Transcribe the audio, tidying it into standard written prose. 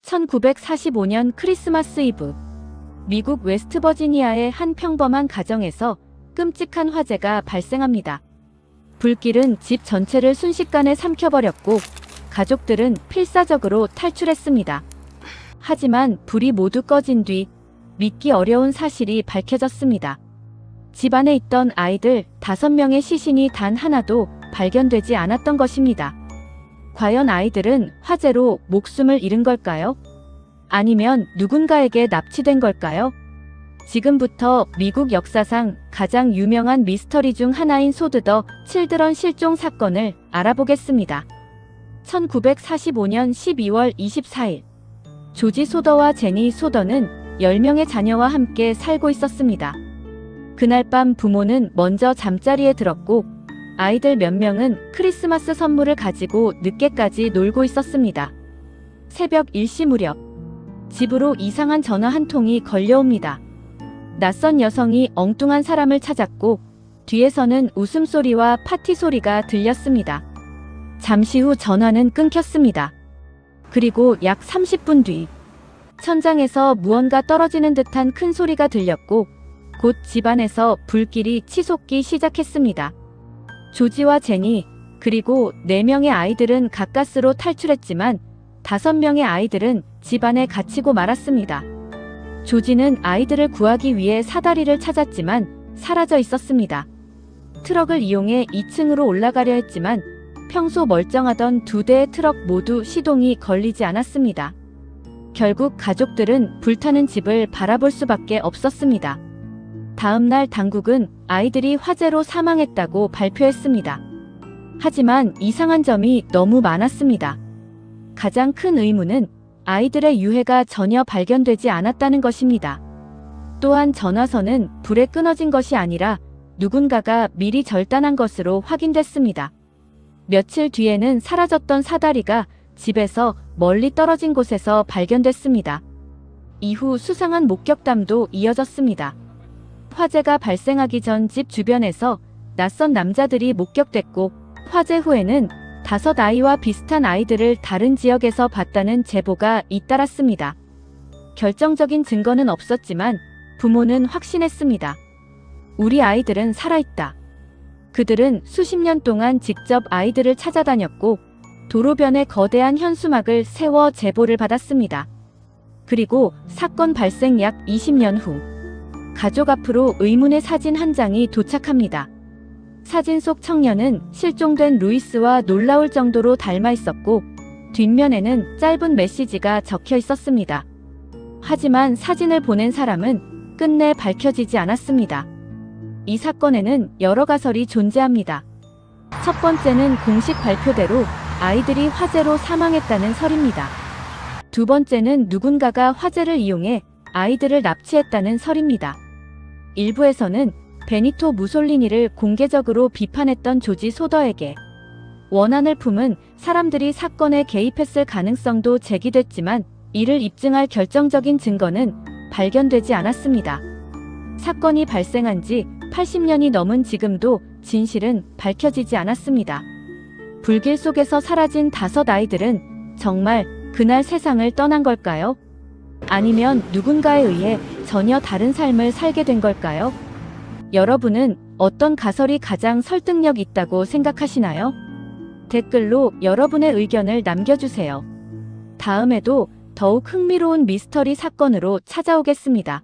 1945년 크리스마스 이브, 미국 웨스트버지니아의 한 평범한 가정에서 끔찍한 화재가 발생합니다. 불길은 집 전체를 순식간에 삼켜버렸고 가족들은 필사적으로 탈출했습니다. 하지만 불이 모두 꺼진 뒤 믿기 어려운 사실이 밝혀졌습니다. 집 안에 있던 아이들 5명의 시신이 단 하나도 발견되지 않았던 것입니다. 과연 아이들은 화재로 목숨을 잃은 걸까요? 아니면 누군가에게 납치된 걸까요? 지금부터 미국 역사상 가장 유명한 미스터리 중 하나인 소드 더 칠드런 실종 사건을 알아보겠습니다. 1945년 12월 24일, 조지 소더와 제니 소더는 10명의 자녀와 함께 살고 있었습니다. 그날 밤 부모는 먼저 잠자리에 들었고 아이들 몇 명은 크리스마스 선물을 가지고 늦게까지 놀고 있었습니다. 새벽 1시 무렵, 집으로 이상한 전화 한 통이 걸려옵니다. 낯선 여성이 엉뚱한 사람을 찾았고 뒤에서는 웃음소리와 파티 소리가 들렸습니다. 잠시 후 전화는 끊겼습니다. 그리고 약 30분 뒤, 천장에서 무언가 떨어지는 듯한 큰 소리가 들렸고 곧 집안에서 불길이 치솟기 시작했습니다. 조지와 제니, 그리고 4명의 아이들은 가까스로 탈출했지만 5명의 아이들은 집 안에 갇히고 말았습니다. 조지는 아이들을 구하기 위해 사다리를 찾았지만 사라져 있었습니다. 트럭을 이용해 2층으로 올라가려 했지만 평소 멀쩡하던 2대의 트럭 모두 시동이 걸리지 않았습니다. 결국 가족들은 불타는 집을 바라볼 수밖에 없었습니다. 다음 날 당국은 아이들이 화재로 사망했다고 발표했습니다. 하지만 이상한 점이 너무 많았습니다. 가장 큰 의문은 아이들의 유해가 전혀 발견되지 않았다는 것입니다. 또한 전화선은 불에 끊어진 것이 아니라 누군가가 미리 절단한 것으로 확인됐습니다. 며칠 뒤에는 사라졌던 사다리가 집에서 멀리 떨어진 곳에서 발견됐습니다. 이후 수상한 목격담도 이어졌습니다. 화재가 발생하기 전 집 주변에서 낯선 남자들이 목격됐고 화재 후에는 5아이와 비슷한 아이들을 다른 지역에서 봤다는 제보가 잇따랐습니다. 결정적인 증거는 없었지만 부모는 확신했습니다. 우리 아이들은 살아있다. 그들은 수십 년 동안 직접 아이들을 찾아다녔고 도로변에 거대한 현수막을 세워 제보를 받았습니다. 그리고 사건 발생 약 20년 후, 가족 앞으로 의문의 사진 한 장이 도착합니다. 사진 속 청년은 실종된 루이스와 놀라울 정도로 닮아 있었고 뒷면에는 짧은 메시지가 적혀 있었습니다. 하지만 사진을 보낸 사람은 끝내 밝혀지지 않았습니다. 이 사건에는 여러 가설이 존재합니다. 첫 번째는 공식 발표대로 아이들이 화재로 사망했다는 설입니다. 두 번째는 누군가가 화재를 이용해 아이들을 납치했다는 설입니다. 일부에서는 베니토 무솔리니를 공개적으로 비판했던 조지 소더에게 원한을 품은 사람들이 사건에 개입했을 가능성도 제기됐지만 이를 입증할 결정적인 증거는 발견되지 않았습니다. 사건이 발생한 지 80년이 넘은 지금도 진실은 밝혀지지 않았습니다. 불길 속에서 사라진 5아이들은 정말 그날 세상을 떠난 걸까요? 아니면 누군가에 의해 전혀 다른 삶을 살게 된 걸까요? 여러분은 어떤 가설이 가장 설득력 있다고 생각하시나요? 댓글로 여러분의 의견을 남겨주세요. 다음에도 더욱 흥미로운 미스터리 사건으로 찾아오겠습니다.